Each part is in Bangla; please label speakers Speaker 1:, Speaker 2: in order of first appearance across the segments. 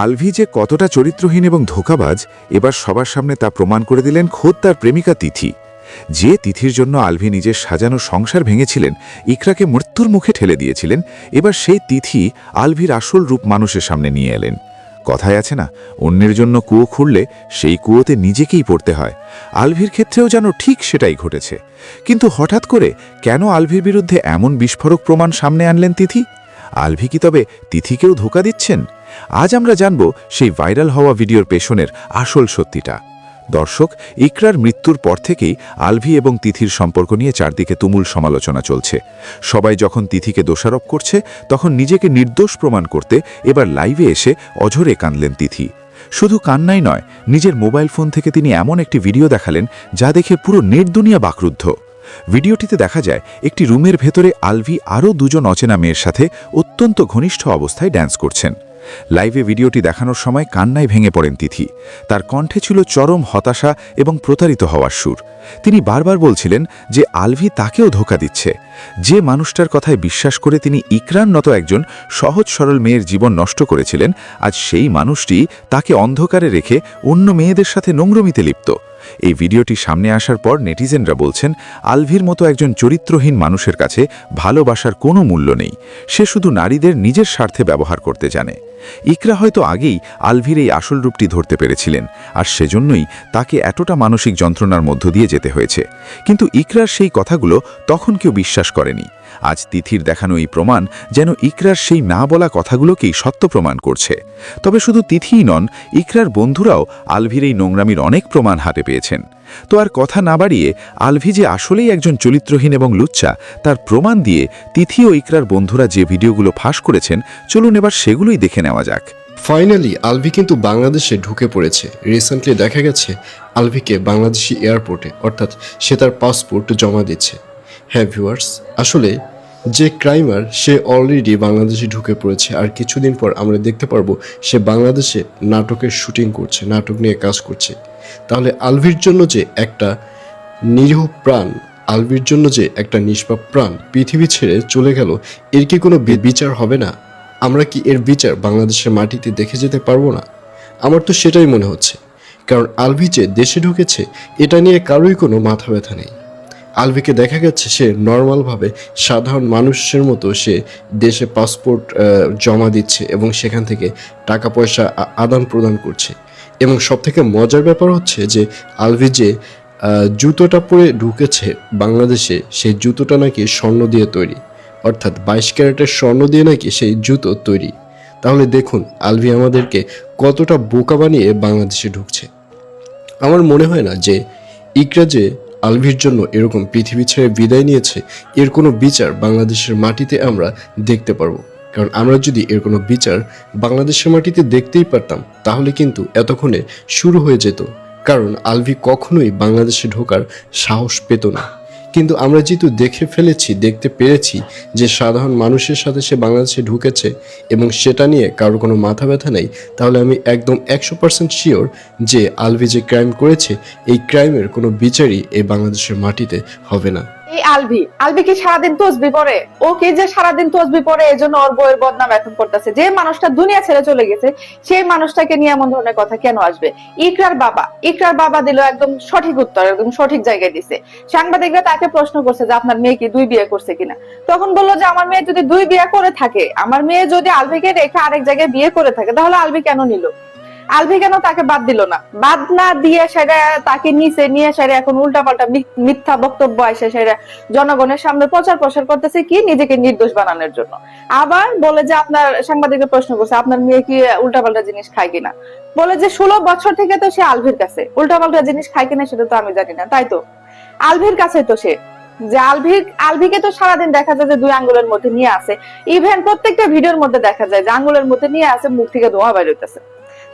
Speaker 1: আলভি যে কতটা চরিত্রহীন এবং ধোঁকাবাজ এবার সবার সামনে তা প্রমাণ করে দিলেন খোদ তার প্রেমিকা তিথি। যে তিথির জন্য আলভি নিজের সাজানো সংসার ভেঙেছিলেন, ইকরাকে মৃত্যুর মুখে ঠেলে দিয়েছিলেন, এবার সেই তিথি আলভির আসল রূপ মানুষের সামনে নিয়ে এলেন। কথায় আছে না, অন্যের জন্য কুয়ো খুঁড়লে সেই কুয়োতে নিজেকেই পড়তে হয়। আলভির ক্ষেত্রেও যেন ঠিক সেটাই ঘটেছে। কিন্তু হঠাৎ করে কেন আলভির বিরুদ্ধে এমন বিস্ফোরক প্রমাণ সামনে আনলেন তিথি? আলভি কি তবে তিথিকেও ধোঁকা দিচ্ছেন? আজ আমরা জানব সেই ভাইরাল হওয়া ভিডিওর পেছনের আসল সত্যিটা। দর্শক, ইকরার মৃত্যুর পর থেকেই আলভি এবং তিথির সম্পর্ক নিয়ে চারদিকে তুমুল সমালোচনা চলছে। সবাই যখন তিথিকে দোষারোপ করছে, তখন নিজেকে নির্দোষ প্রমাণ করতে এবার লাইভে এসে অঝরে কাঁদলেন তিথি। শুধু কান্নাই নয়, নিজের মোবাইল ফোন থেকে তিনি এমন একটি ভিডিও দেখালেন যা দেখে পুরো নেট দুনিয়া বাকরুদ্ধ। ভিডিওটিতে দেখা যায় একটি রুমের ভেতরে আলভি আরও দুজন অচেনা মেয়ের সাথে অত্যন্ত ঘনিষ্ঠ অবস্থায় ড্যান্স করছেন। লাইভে ভিডিওটি দেখানোর সময় কান্নায় ভেঙে পড়েন তিথি। তার কণ্ঠে ছিল চরম হতাশা এবং প্রতারিত হওয়ার সুর। তিনি বারবার বলছিলেন যে আলভি তাকেও ধোঁকা দিচ্ছে। যে মানুষটার কথায় বিশ্বাস করে তিনি ইকরার মতো একজন সহজ সরল মেয়ের জীবন নষ্ট করেছিলেন, আজ সেই মানুষটি তাকে অন্ধকারে রেখে অন্য মেয়েদের সাথে নোংরমিতে লিপ্ত। এই ভিডিওটি সামনে আসার পর নেটিজেনরা বলছেন, আলভির মতো একজন চরিত্রহীন মানুষের কাছে ভালোবাসার কোনো মূল্য নেই। সে শুধু নারীদের নিজের স্বার্থে ব্যবহার করতে জানে। ইকরা হয়তো আগেই আলভির এই আসল রূপটি ধরতে পেরেছিলেন, আর সেজন্যই তাকে এতটা মানসিক যন্ত্রণার মধ্য দিয়ে যেতে হয়েছে। কিন্তু ইকরার সেই কথাগুলো তখন কেউ বিশ্বাস করেনি। আজ তিথির দেখানো এই প্রমাণ যেন ইকরার সেই না বলা কথাগুলোকেই সত্য প্রমাণ করছে। তবে শুধু তিথিই নন, ইকরার বন্ধুরাও আলভির এই নোংরামির অনেক প্রমাণ হাতে পেয়েছেন। তো আর কথা না বাড়িয়ে আলভি যে আসলেই একজন চরিত্রহীন এবং লুচ্চা তার প্রমাণ দিয়ে তিথি ও ইকরার বন্ধুরা যে ভিডিওগুলো ফাঁস করেছেন, চলুন এবার সেগুলোই দেখে নেওয়া যাক।
Speaker 2: ফাইনালি আলভি কিন্তু বাংলাদেশে ঢুকে পড়েছে। রিসেন্টলি দেখা গেছে আলভিকে বাংলাদেশি এয়ারপোর্টে, অর্থাৎ সে তার পাসপোর্ট জমা দিচ্ছে। হ্যাঁ ভিউয়ার্স, আসলে যে ক্রাইমার সে অলরেডি বাংলাদেশে ঢুকে পড়েছে, আর কিছুদিন পর আমরা দেখতে পারবো সে বাংলাদেশে নাটকের শুটিং করছে, নাটক নিয়ে কাজ করছে। তাহলে আলভির জন্য যে একটা নিরীহ প্রাণ, আলভির জন্য যে একটা নিষ্পাপ প্রাণ পৃথিবী ছেড়ে চলে গেল, এর কি কোনো বিচার হবে না? আমরা কি এর বিচার বাংলাদেশের মাটিতে দেখে যেতে পারবো না? আমার তো সেটাই মনে হচ্ছে। কারণ আলভি যে দেশে ঢুকেছে এটা নিয়ে কারোই কোনো মাথা ব্যথা নেই। আলভিকে দেখা গেছে সে নর্মালভাবে সাধারণ মানুষের মতো সে দেশে পাসপোর্ট জমা দিচ্ছে এবং সেখান থেকে টাকা পয়সা আদান প্রদান করছে। এবং সবথেকে মজার ব্যাপার হচ্ছে যে আলভি যে জুতোটা পরে ঢুকেছে বাংলাদেশে, সেই জুতোটা নাকি স্বর্ণ দিয়ে তৈরি, অর্থাৎ 22 ক্যারেটের স্বর্ণ দিয়ে নাকি সেই জুতো তৈরি। তাহলে দেখুন আলভি আমাদেরকে কতটা বোকা বানিয়ে বাংলাদেশে ঢুকছে। আমার মনে হয় না যে ইকরা যে আলভির জন্য এরকম পৃথিবী ছেড়ে বিদায় নিয়েছে, এর কোনো বিচার বাংলাদেশের মাটিতে আমরা দেখতে পারবো। কারণ আমরা যদি এর কোনো বিচার বাংলাদেশের মাটিতে দেখতেই পারতাম, তাহলে কিন্তু এতক্ষণে শুরু হয়ে যেত। কারণ আলভি কখনোই বাংলাদেশে ঢোকার সাহস পেত না। কিন্তু আমরা যেহেতু দেখতে পেরেছি যে সাধারণ মানুষের সাথে সে বাংলাদেশে ঢুকেছে এবং সেটা নিয়ে কারো কোনো মাথা ব্যথা নেই, তাহলে আমি একদম 100% শিওর যে আলভি যে ক্রাইম করেছে, এই ক্রাইমের কোনো বিচারই এই বাংলাদেশের মাটিতে হবে না।
Speaker 3: এই আলভি কি সারাদিন তসবি পড়ে? ও কি যে সারাদিন তসবি পড়ে এজন্য ওর বউয়ের বদনাম এখন করতেছে? যে মানুষটা দুনিয়া ছেড়ে চলে গেছে সেই মানুষটাকে নিয়ে এমন ধরনের কথা কেন আসবে? ইকরার বাবা দিল একদম সঠিক উত্তর, একদম সঠিক জায়গায় দিছে। সাংবাদিকরা তাকে প্রশ্ন করছে যে আপনার মেয়ে কি 2 বিয়ে করছে কিনা। তখন বললো যে আমার মেয়ে যদি 2 বিয়ে করে থাকে, আমার মেয়ে যদি আলভিকে রেখে আরেক জায়গায় বিয়ে করে থাকে, তাহলে আলভি কেন নিল? আলভি কেন তাকে বাদ দিল না? বাদ না দিয়ে সেটা তাকে নিচে নিয়ে সেটা এখন উল্টাপাল্টা মিথ্যা বক্তব্য আসে সেটা জনগণের সামনে প্রচার প্রসার করতেছে, কি নিজেকে নির্দোষ বানানোর জন্য। আবার বলে যে আপনার সাংবাদিকরা প্রশ্ন করছে আপনার মেয়ে কি উল্টাপাল্টা জিনিস খায় কিনা, বলে যে 16 বছর থেকে তো সে আলভির কাছে, উল্টাপাল্টা জিনিস খায় কিনা সেটা তো আমি জানি না। তাই তো আলভির কাছে তো সে, যে আলভিকে তো সারাদিন দেখা যায় যে 2 আঙ্গুলের মধ্যে নিয়ে আছে। ইভেন প্রত্যেকটা ভিডিওর মধ্যে দেখা যায় যে আঙ্গুলের মধ্যে নিয়ে আছে, মুখ থেকে ধোঁয়া বের হইতেছে।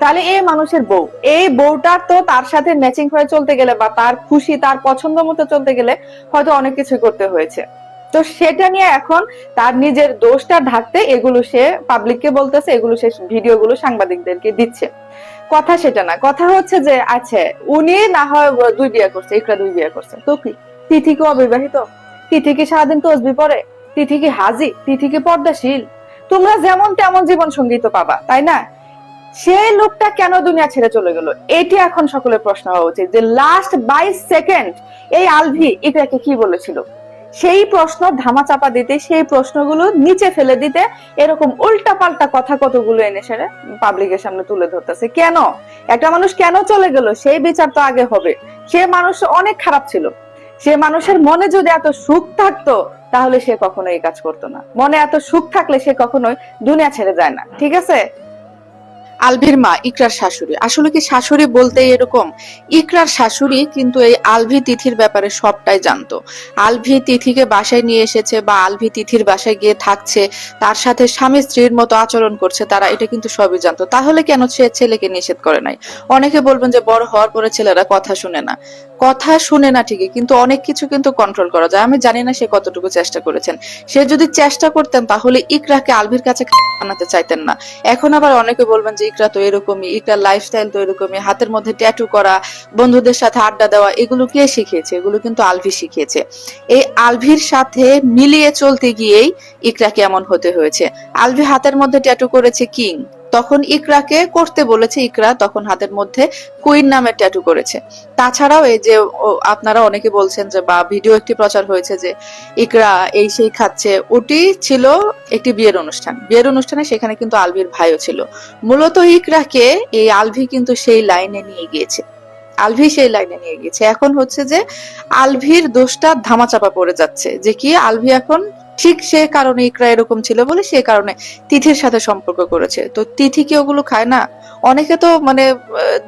Speaker 3: তাহলে এই মানুষের বউ, এই বউটার তো তার সাথে ম্যাচিং হয়ে চলতে গেলে বা তার খুশি তার পছন্দ মতো চলতে গেলে হয়তো অনেক কিছু করতে হয়েছে। তো সেটা নিয়ে এখন তার নিজের দোষটা ঢাকতে এগুলো সে পাবলিককে বলতেছে, এগুলো সে ভিডিওগুলো সাংবাদিকদেরকে দিচ্ছে। কথা সেটা না, কথা হচ্ছে যে আচ্ছা উনি না হয় 2 বিয়ে করছে, ইকরা 2 বিয়ে করছে, তো কি তিথি কি অবিবাহিত? তিথি কি সারাদিন তসবি পড়ে? তিথি কি হাজি? তিথি কি পর্দাশীল? তোমরা যেমন তেমন জীবন সঙ্গী তো পাবা, তাই না? সেই লোকটা কেন দুনিয়া ছেড়ে চলে গেল, এটি এখন সকলের প্রশ্ন হওয়া উচিত। যে লাস্ট 22 সেকেন্ড এই আলভি ইকরাকে কি বলেছিল, সেই প্রশ্ন ধামাচাপা দিতে, সেই প্রশ্নগুলো নিচে ফেলে দিতে এরকম উল্টা পাল্টা কথা কতগুলো এনে সেরে পাবলিকের সামনে তুলে ধরতেছে। কেন একটা মানুষ কেন চলে গেল সেই বিচার তো আগে হবে। সে মানুষ অনেক খারাপ ছিল, সে মানুষের মনে যদি এত সুখ থাকতো তাহলে সে কখনো এই কাজ করতো না। মনে এত সুখ থাকলে সে কখনোই দুনিয়া ছেড়ে যায় না, ঠিক আছে? আলভির মা ইকরার শাশুড়ি, আসলে কি শাশুড়ি বলতে এরকম? ইকরার শাশুড়ি কিন্তু এই আলভি তিথির ব্যাপারে সবটাই জানতো। আলভি তিথিকে বাসায় নিয়ে এসেছে বা আলভি তিথির বাসায় গিয়ে থাকছে, তার সাথে স্বামী স্ত্রীর মতো আচরণ করছে, তারা এটা কিন্তু সবই জানতো। তাহলে কেন সে ছেলেকে নিষেধ করে নাই? অনেকে বলবেন যে বড় হওয়ার পরে ছেলেরা কথা শুনে না। কথা শুনে না ঠিকই, কিন্তু অনেক কিছু কিন্তু কন্ট্রোল করা যায়। আমি জানি না সে কতটুকু চেষ্টা করেছেন। সে যদি চেষ্টা করতেন তাহলে ইকরাকে আলভির কাছে বানাতে চাইতেন না। এখন আবার অনেকে বলবেন যে ইকরা তো এরকমই, ইকরার লাইফস্টাইল তো এরকমই, হাতের মধ্যে ট্যাটু করা, বন্ধুদের সাথে আড্ডা দেওয়া, এগুলো কে শিখিয়েছে? এগুলো কিন্তু আলভি শিখিয়েছে। এই আলভির সাথে মিলিয়ে চলতে গিয়েই ইকরাকে এমন হতে হয়েছে। আলভি হাতের মধ্যে ট্যাটু করেছে কিং, তখন ইকরাকে করতে বলেছে, ইকরা তখন হাতের মধ্যে কুইন নামের ট্যাটু করেছে। তাছাড়াও এই যে আপনারা অনেকে বলছেন যে বা ভিডিও একটি প্রচার হয়েছে যে ইকরা এই সেই খাচ্ছে, ওটি ছিল একটি বিয়ের অনুষ্ঠান। বিয়ের অনুষ্ঠানে সেখানে কিন্তু আলভির ভাইও ছিল। মূলত ইকরাকে এই আলভি কিন্তু সেই লাইনে নিয়ে গিয়েছে, আলভি সেই লাইনে নিয়ে গিয়েছে। এখন হচ্ছে যে আলভির দোষটা ধামাচাপা পড়ে যাচ্ছে, যে কি আলভি এখন ঠিক সে কারণে ইকরা এরকম ছিল বলে সে কারণে তিথির সাথে সম্পর্ক করেছে। তো তিথি কি ওগুলো খায় না? অনেকে তো মানে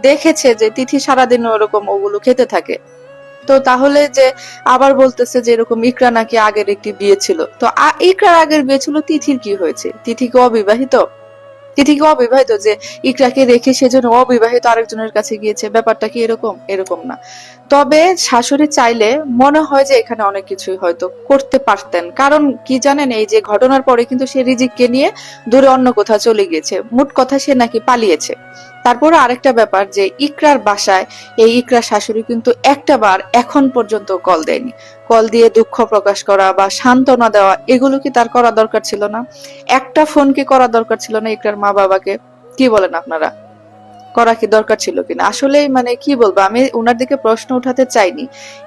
Speaker 3: দেখেছে যে তিথি সারাদিন ওরকম ওগুলো খেতে থাকে। তো তাহলে যে আবার বলতেছে যে এরকম ইকরা নাকি আগের একটি বিয়ে ছিল, তো ইকরার আগের বিয়ে ছিল, তিথির কি হয়েছে? তিথি কি অবিবাহিত? তিথি কি অবিবাহিত যে ইকরাকে রেখে সেজন্য অবিবাহিত আরেকজনের কাছে গিয়েছে? ব্যাপারটা কি এরকম? এরকম না। তবে শাশুড়ি চাইলে মনে হয় যে এখানে অনেক কিছুই হয়তো করতে পারতেন। কারণ কি জানেন, এই যে ঘটনার পরে কিন্তু সে রিজিককে নিয়ে দূরে অন্য কোথাও চলে গিয়েছে। মোট কথা সে নাকি পালিয়েছে। তারপরে আরেকটা ব্যাপার যে ইকরার বাসায় এই ইকরার শাশুড়ি কিন্তু একটা বার এখন পর্যন্ত কল দেয়নি। কল দিয়ে দুঃখ প্রকাশ করা বা সান্ত্বনা দেওয়া, এগুলো কি তার করা দরকার ছিল না? একটা ফোন কি করা দরকার ছিল না ইকরার মা বাবাকে? কি বলেন আপনারা? করা কি দরকার ছিল কিনা? আসলে মানে কি বলবো, আমি ওনার দিকে প্রশ্ন উঠাতে চাইনি।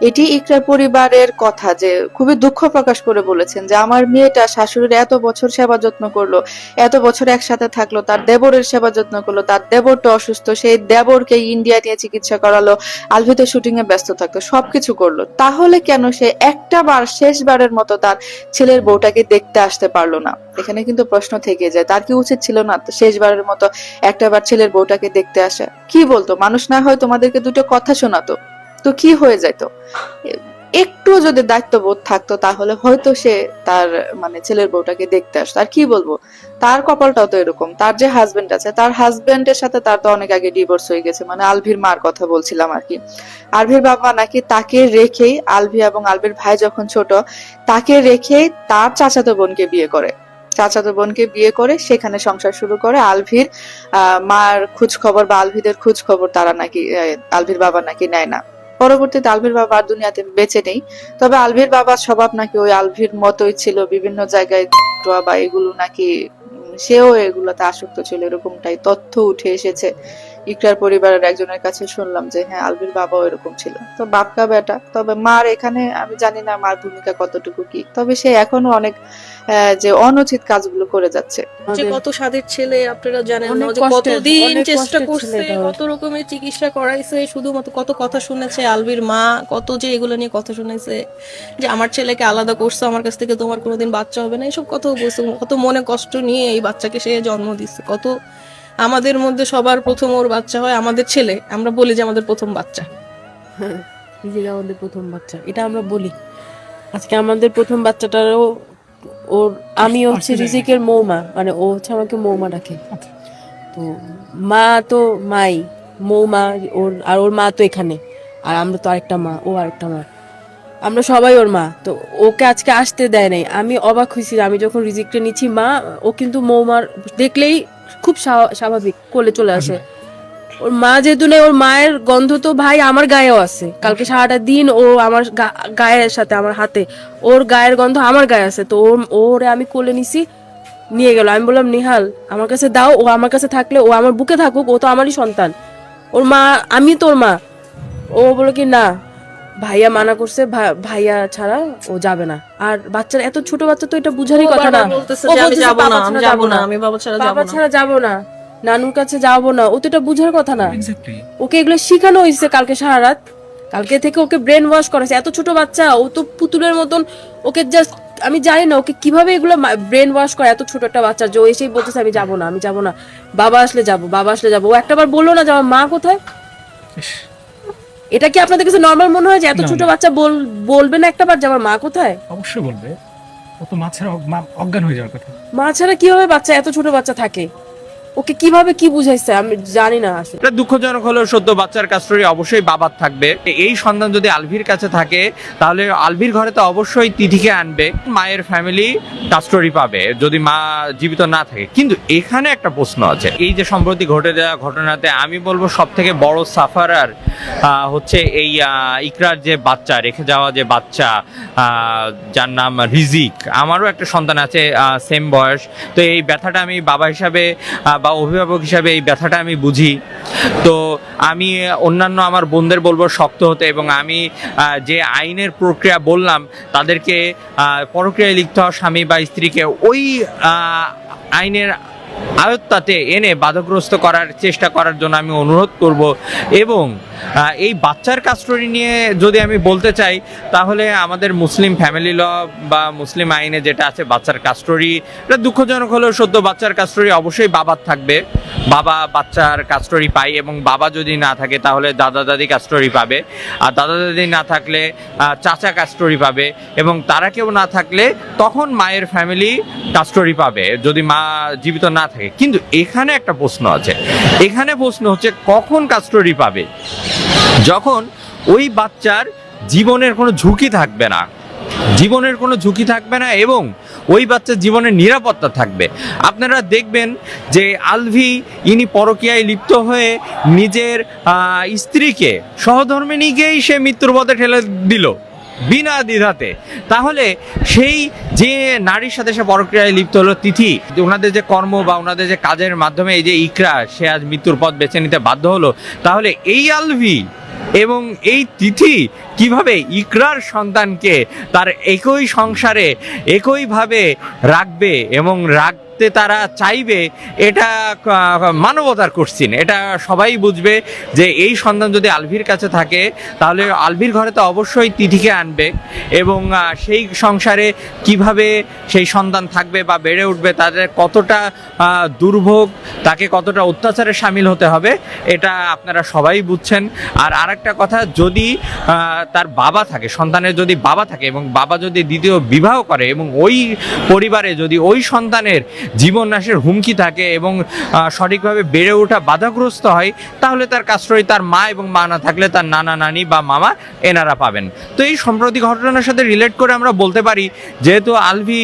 Speaker 3: এটি ইকরার পরিবারের কথা, যে খুবই দুঃখ প্রকাশ করে বলেছেন যে আমার মেয়েটা শাশুড়ির এত বছর সেবা যত্ন করলো, এত বছর একসাথে থাকলো, তার দেবরের সেবা যত্ন করলো, তার দেবরটা অসুস্থ, সেই দেবরকে ইন্ডিয়া নিয়ে চিকিৎসা করালো, আলভিতে শুটিং এ ব্যস্ত থাকতো, সবকিছু করলো, তাহলে কেন সে একটা বার শেষবারের মতো তার ছেলের বউটাকে দেখতে আসতে পারলো না? এখানে কিন্তু প্রশ্ন থেকে যায়, তার কি উচিত ছিল না শেষবারের মতো একটা বার ছেলের বউটাকে দেখতে আসা? কি বলতো মানুষ, না হয় তোমাদেরকে দুটো কথা শোনাতো, তো কি হয়ে যেত? একটু যদি দায়িত্ববোধ থাকতো তাহলে হয়তো সে তার মানে ছেলের বউটাকে দেখতে আসতো। আর কি বলবো, তার কপালটাও তো এরকম, তার যে হাজবেন্ড আছে, তার হাজবেন্ডের সাথে তার তো অনেক আগে ডিভোর্স হয়ে গেছে। মানে আলভির মার কথা বলছিলাম আর কি। আলভির বাবা নাকি তাকে রেখেই, আলভি এবং আলভির ভাই যখন ছোট, তাকে রেখেই তার চাচাতো বোনকে বিয়ে করে। চাচাতো বোনকে বিয়ে করে সেখানে সংসার শুরু করে। আলভির মার খোঁজ খবর বা আলভিদের খোঁজ খবর তারা নাকি আলভির বাবা নাকি নেয় না। পরবর্তীতে আলভির বাবা আর দুনিয়াতে বেঁচে নেই। তবে আলভির বাবার স্বভাব নাকি ওই আলভির মতোই ছিল, বিভিন্ন জায়গায় বা এগুলো নাকি সেও এগুলোতে আসক্ত ছিল, এরকমটাই তথ্য উঠে এসেছে। ইকরার পরিবারের একজনের কাছে শুনলাম যে হ্যাঁ আলভির বাবাও এরকম ছিল। তো বাপকা বেটা, তবে মার এখানে আমি জানি না মার ভূমিকা কতটুকু কি, তবে সে এখনো অনেক যে অনুচিত কাজগুলো করে যাচ্ছে।
Speaker 4: যে কত স্বাদের ছেলে আপনারা জানেন না,
Speaker 5: অনেক
Speaker 4: যে
Speaker 5: কষ্টের,
Speaker 4: কতদিন
Speaker 5: অনেক
Speaker 4: চেষ্টা
Speaker 5: কষ্টের
Speaker 4: করছে,
Speaker 5: ছেলেটা ওর।
Speaker 4: কত রকমের চিকিৎসা করাইছে, শুধুমাত্র কত কথা শুনেছে আলভির মা, কত যে এগুলো নিয়ে কথা শুনেছে যে আমার ছেলেকে আলাদা করছো, আমার কাছ থেকে তোমার কোনোদিন বাচ্চা হবে না, এসব কথা বলছে। কত মনে কষ্ট নিয়ে এই বাচ্চাকে সে জন্ম দিচ্ছে। কত আমাদের মধ্যে সবার প্রথম ওর বাচ্চা হয়, আমাদের ছেলে, আমরা বলি যে আমাদের প্রথম বাচ্চা।
Speaker 5: হ্যাঁ, রিজিক আমাদের প্রথম বাচ্চা, এটা আমরা বলি। আজকে আমাদের প্রথম বাচ্চাটারও ওর, আমি হচ্ছে রিজিকের মৌমা, মানে ও হচ্ছে আমাকে মৌমা ডাকে। তো মা তো মাই, মৌমা ওর, আর ওর মা তো এখানে, আর আমরা তো আরেকটা মা, ও আরেকটা মা। আমরা সবাই ওর মা, তো ওকে আজকে আসতে দেয় নাই। আমি অবাক হয়েছি আমি যখন রিজিকটা নিচ্ছি, মা ও কিন্তু মৌমার দেখলেই খুব স্বাভাবিক কোলে চলে আসে। ওর মা যেহেতু নেই, ওর মায়ের গন্ধ তো ভাই আমার গায়েও আছে। কালকে সারাটা দিন ও আমার গায়ের সাথে, আমার হাতে ওর গায়ের গন্ধ আমার গায়ে আছে। তো ওরে আমি কোলে নিছি, নিয়ে গেল। আমি বললাম নিহাল আমার কাছে দাও, ও আমার কাছে থাকলে ও আমার বুকে থাকুক, ও তো আমারই সন্তান, ওর মা আমি তোর মা। ও বললো কি না, ভাইয়া মানা করছে, ভাইয়া ছাড়া ও যাবে না। আর বাচ্চার এত ছোট বাচ্চা তো এটা বুঝারই কথা না।
Speaker 4: বলতেছে
Speaker 5: ও
Speaker 4: যে আমি
Speaker 5: বলতেছে
Speaker 4: যাবো না,
Speaker 5: বাবা
Speaker 4: আমি
Speaker 5: ছাড়া
Speaker 4: যাবো না, আমি বাবা ছাড়া যাবো
Speaker 5: বাবা
Speaker 4: না।
Speaker 5: ছাড়া যাবো না, নানুর কাছে যাবো না। ও তো এটা বুঝার কথা না।
Speaker 6: এক্স্যাক্টলি।
Speaker 5: ওকে এগুলো শিখানো হয়েছে কালকে সারা রাত, কালকে থেকে ওকে ব্রেন ওয়াশ করেছে। এত ছোট বাচ্চা, ও তো পুতুলের মতন। ওকে জাস্ট আমি জানি না ওকে কিভাবে এগুলো ব্রেন ওয়াশ করে, এত ছোট একটা বাচ্চা যে ও এসেই বলতেছে আমি যাবো না, আমি যাবো না, বাবা আসলে যাবো, বাবা আসলে যাবো। ও একটাবার বললো না যে আমার মা কোথায়?
Speaker 6: ইস,
Speaker 5: এটা কি আপনাদের কাছে নর্মাল মনে হয় যে এত
Speaker 6: না,
Speaker 5: ছোট
Speaker 6: না।
Speaker 5: বাচ্চা বলবে না একটাবার যে আমার মা কোথায়?
Speaker 6: অবশ্যই বলবে। ও তো মাছের অজ্ঞান হয়ে যাওয়ার কথা।
Speaker 5: মা ছাড়া কিভাবে বাচ্চা, এত ছোট বাচ্চা থাকে? ওকে কিভাবে কি বুঝাইছে আমি জানি না আসলে।
Speaker 7: এটা দুঃখজনক হলেও সত্য, বাচ্চার কাস্টডি অবশ্যই বাবার থাকবে। এই সন্তান যদি আলভির কাছে থাকে তাহলে আলভির ঘরে তো অবশ্যই তিথিকে আনবে, মায়ের ফ্যামিলি কাস্টডি পাবে যদি মা জীবিত না থাকে। কিন্তু এখানে একটা প্রশ্ন আছে, এই যে সম্প্রতি ঘটে যাওয়া ঘটনাতে আমি বলবো সব থেকে বড় সাফারার হচ্ছে এই ইকরার যে বাচ্চা, রেখে যাওয়া যে বাচ্চা, যার নাম রিজিক। আমারও একটা সন্তান আছে সেম বয়স। তো এই ব্যথাটা আমি বাবা হিসাবে বা অভিভাবক হিসাবে এই ব্যথাটা আমি বুঝি। তো আমি অন্যান্য আমার বোনদের বলবো শক্ত হতে, এবং আমি যে আইনের প্রক্রিয়া বললাম তাদেরকে পরক্রিয়ায় লিপ্ত হওয়া স্বামী বা স্ত্রীকে ওই আইনের আয়ত্তাতে এনে বাধাগ্রস্ত করার চেষ্টা করার জন্য আমি অনুরোধ করব। এবং এই বাচ্চার কাস্টডি নিয়ে যদি আমি বলতে চাই তাহলে আমাদের মুসলিম ফ্যামিলি ল বা মুসলিম আইনে যেটা আছে, বাচ্চার কাস্টডি, এটা দুঃখজনক হলেও সত্য, বাচ্চার কাস্টডি অবশ্যই বাবার থাকবে। বাবা বাচ্চার কাস্টডি পায়, এবং বাবা যদি না থাকে তাহলে দাদা দাদি কাস্টডি পাবে, আর দাদা দাদি না থাকলে চাচা কাস্টডি পাবে, এবং তারা কেউ না থাকলে তখন মায়ের ফ্যামিলি কাস্টডি পাবে যদি মা জীবিত না থাকে। কিন্তু এখানে একটা প্রশ্ন আছে, এখানে প্রশ্ন হচ্ছে কখন কাস্টডি পাবে? যখন ওই বাচ্চার জীবনের কোনো ঝুঁকি থাকবে না, জীবনের কোনো ঝুঁকি থাকবে না, এবং ওই বাচ্চার জীবনের নিরাপত্তা থাকবে। আপনারা দেখবেন যে আলভি ইনি পরকীয়ায় লিপ্ত হয়ে নিজের স্ত্রীকে সহধর্মিণীকেই সে মৃত্যুর পথে ঠেলে দিল বিনা দ্বিধাতে। তাহলে সেই যে নারীর সাথে সে পরক্রিয়ায় লিপ্ত হলো তিথি, ওনাদের যে কর্ম বা ওনাদের যে কাজের মাধ্যমে এই যে ইকরা সে আজ মৃত্যুর পথ বেছে নিতে বাধ্য হলো, তাহলে এই আলভি এবং এই তিথি কিভাবে ইকরার সন্তানকে তার একই সংসারে একইভাবে রাখবে এবং রাখতে তারা চাইবে, এটা মানবতার কোশ্চিন। এটা সবাই বুঝবে যে এই সন্তান যদি আলভির কাছে থাকে তাহলে আলভির ঘরে তো অবশ্যই তিথিকে আনবে, এবং সেই সংসারে কিভাবে সেই সন্তান থাকবে বা বেড়ে উঠবে, তাদের কতটা দুর্ভোগ, তাকে কতটা অত্যাচারে সামিল হতে হবে, এটা আপনারা সবাই বুঝছেন। আর আরেকটা কথা, যদি তার বাবা থাকে, সন্তানের যদি বাবা থাকে এবং বাবা যদি দ্বিতীয় বিবাহ করে এবং ওই পরিবারে যদি ওই সন্তানের জীবন নাশের হুমকি থাকে এবং সঠিকভাবে বেড়ে ওঠা বাধাগ্রস্ত হয়, তাহলে তার কাস্টডি তার মা, এবং মা না থাকলে তার নানা নানি বা মামা এনারা পাবেন। তো এই সম্প্রতি ঘটনার সাথে রিলেট করে আমরা বলতে পারি, যেহেতু আলভি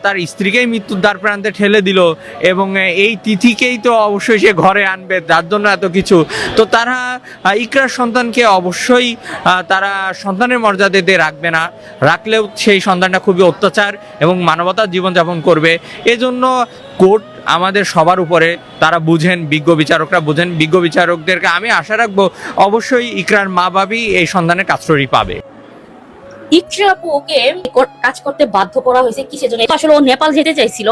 Speaker 7: তার স্ত্রীকেই মৃত্যুর দ্বার প্রান্তে ঠেলে দিল এবং এই তিথিকেই তো অবশ্যই সে ঘরে আনবে, যার জন্য এত কিছু, তো তারা ইকরার সন্তানকে অবশ্যই তারা সন্তানের মর্যাদাতে রাখবে না, রাখলেও সেই সন্তানটা খুবই অত্যাচার এবং মানবতার জীবনযাপন করবে। এজন্য কোর্ট আমাদের সবার উপরে, তারা বুঝেন, বিজ্ঞ বিচারকরা বুঝেন। বিজ্ঞ বিচারকদেরকে আমি আশা রাখবো অবশ্যই ইকরার মা বাবি এই সন্তানের কাস্টডি পাবে।
Speaker 8: ইকরা আপুকে কাজ করতে বাধ্য করা হয়েছে কিসের জন্য? আসলে ও নেপাল যেতে চাইছিল,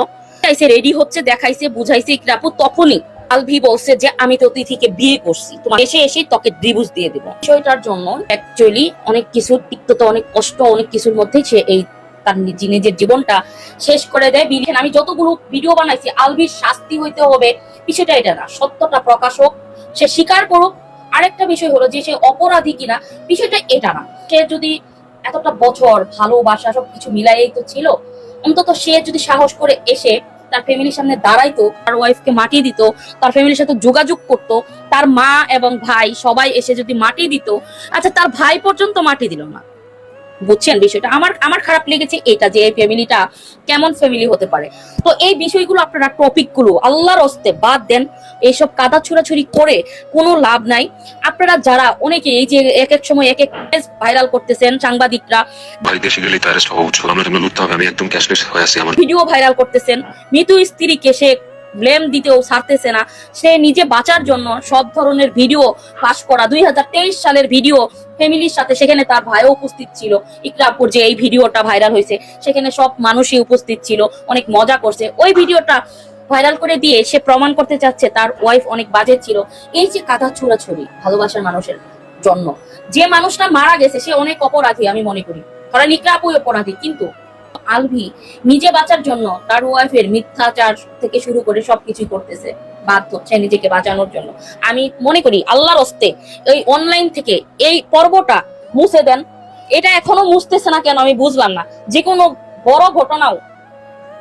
Speaker 8: রেডি হচ্ছে, দেখাইছে, বুঝাইছে ইকরা আপু, তখনই আলভি বলছে যে আমি তো তিথিকে বিয়ে করছি, তোমার এসে তোকে ডিভোর্স দিয়ে দেবো। বিষয়টার জন্য অ্যাকচুয়ালি অনেক কিছুর তিক্ততা, অনেক কষ্ট, অনেক কিছুর মধ্যে সে এই তার নিজের জীবনটা শেষ করে দেয়। আমি যতগুলো ভিডিও বানাইছি, আলভির শাস্তি হইতে হবে বিষয়টা এটা না, সত্যটা প্রকাশ হোক, সে স্বীকার করুক। আরেকটা বিষয় হলো যে সে অপরাধী কিনা, বিষয়টা এটা না। সে যদি এতটা বছর ভালোবাসা সবকিছু মিলাইই তো ছিল, অন্তত সে যদি সাহস করে এসে তার ফ্যামিলির সামনে দাঁড়াইতো, তার ওয়াইফকে মাটি দিত, তার ফ্যামিলির সাথে যোগাযোগ করত, তার মা এবং ভাই সবাই এসে যদি মাটি দিত। আচ্ছা, তার ভাই পর্যন্ত মাটি দিল না, বুঝছেন বিষয়টা? আমার খারাপ লেগেছে এটা, যে এই ফ্যামিলিটা কেমন ফ্যামিলি হতে পারে। তো এই বিষয়গুলো আপনারা টপিকগুলো আল্লাহর হস্তে বাদ দেন, এইসব কাদা ছুড়াছুড়ি করে কোনো লাভ নাই। আপনারা যারা অনেকে এই যে এক এক সময় এক এক ভাইরাল করতেছেন সাংবাদিকরা,
Speaker 9: ভাই দেশে গেলেই তো অ্যারেস্ট হওয়া উচিত, আমরা জন্য লুটতে হবে, আমি একদম ক্যাশলেস হয়ে আছি। আমার
Speaker 8: ভিডিও ভাইরাল করতেছেন, মৃত স্ত্রীকে সে ব্লেম দিতেও ছাড়তেছে না, সে নিজে বাঁচার জন্য সব ধরনের ভিডিও পাস করা, 2023 সালের ভিডিও ফ্যামিলির সাথে, সেখানে তার ভাইও উপস্থিত ছিল। ইকরা আপুর যে এই ভিডিওটা ভাইরাল হয়েছে সেখানে সব মানুষই উপস্থিত ছিল, অনেক মজা করছে। ওই ভিডিওটা ভাইরাল করে দিয়ে সে প্রমাণ করতে চাচ্ছে তার ওয়াইফ অনেক বাজে ছিল। এই যে কাদা ছুড়াছুড়ি ভালোবাসার মানুষের জন্য, যে মানুষটা মারা গেছে সে অনেক অপরাধী আমি মনে করি, কারণ ইকরা আপুই অপরাধী। কিন্তু আলভি নিজে বাঁচার জন্য তার ওয়াইফের মিথ্যাচার থেকে শুরু করে সবকিছুই করতেছে, বাধ্য হচ্ছে নিজেকে বাঁচানোর জন্য। আমি মনে করি আল্লাহর হস্তে এই অনলাইন থেকে এই পর্বটা মুছে দেন। এটা এখনো মুছতেছে না কেন আমি বুঝলাম না। যে কোনো বড় ঘটনাও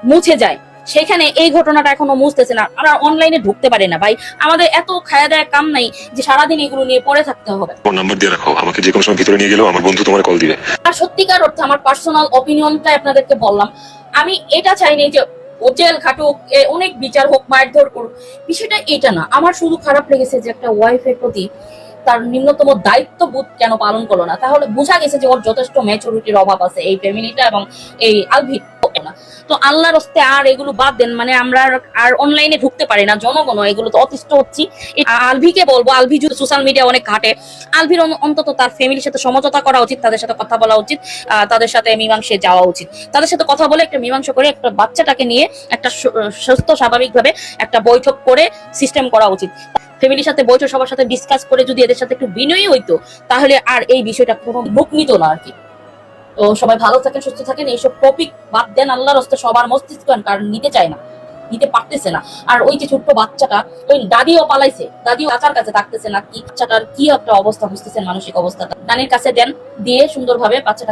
Speaker 8: মুছে যায়, সেখানে এই ঘটনাটা এখনো মুছতেছে না। আমরা অনলাইনে ঢুকতে পারি না ভাই, আমাদের এত খায়া দেয়া কাম নাই যে সারাদিন এগুলো নিয়ে পড়ে থাকতে হবে।
Speaker 9: ফোন নাম্বার দিয়ে রাখো, আমাকে যে কোনো সময় ভিতরে নিয়ে গেলেও আমার বন্ধু তোমার কল দিবে।
Speaker 8: আর সত্যিকার অর্থে আমার পার্সোনাল অপিনিয়নটা আপনাদেরকে বললাম। আমি এটা চাইনি যে ও জেল খাটুক, অনেক বিচার হোক, মারধর করুক, বিষয়টা এটা না। আমার শুধু খারাপ লেগেছে যে একটা ওয়াইফের প্রতি তার নিম্নতম দায়িত্ববোধ কেন পালন করলো না। তাহলে বোঝা গেছে যে ওর যথেষ্ট ম্যাচুরিটির অভাব আছে এই ফ্যামিলিটা এবং এই আলভি। তো আল্লাহর হস্তে আর এগুলো বাদ দেন, মানে আমরা আর অনলাইনে ঢুকতে পারি না, জনগণ এগুলো তো অতিষ্ঠ হচ্ছি। আলভিকে বলবো, আলভি যদি সোশ্যাল মিডিয়া অনেক ঘাটে, আলভির অন্তত তার ফ্যামিলির সাথে সমঝোতা করা উচিত, তাদের সাথে কথা বলা উচিত, তাদের সাথে মীমাংসে যাওয়া উচিত, তাদের সাথে কথা বলে একটা মীমাংসা করে একটা বাচ্চাটাকে নিয়ে একটা সুস্থ স্বাভাবিকভাবে একটা বৈঠক করে সিস্টেম করা উচিত। ফ্যামিলির সাথে বৈঠক সবার সাথে ডিসকাস করে যদি এদের সাথে একটু বিনয়ী হইতো, তাহলে আর এই বিষয়টা কোনো মুখ নিত না আর কি। তো সবাই ভালো থাকেন, সুস্থ থাকেন। এইসব টপিক বাদ দেন আল্লাহর হস্তে, সবার মস্তিষ্ক কারণ নিতে চায় না, নিতে পারতেছে না। আর ওই যে ছোট্ট বাচ্চাটা, ওই দাদিও পালাইছে, দাদিও চাচার কাছে থাকতেছে না, কি বাচ্চাটার কি একটা অবস্থা বুঝতেছেন, মানসিক অবস্থাটা। নানির কাছে দেন, দিয়ে সুন্দরভাবে বাচ্চাটা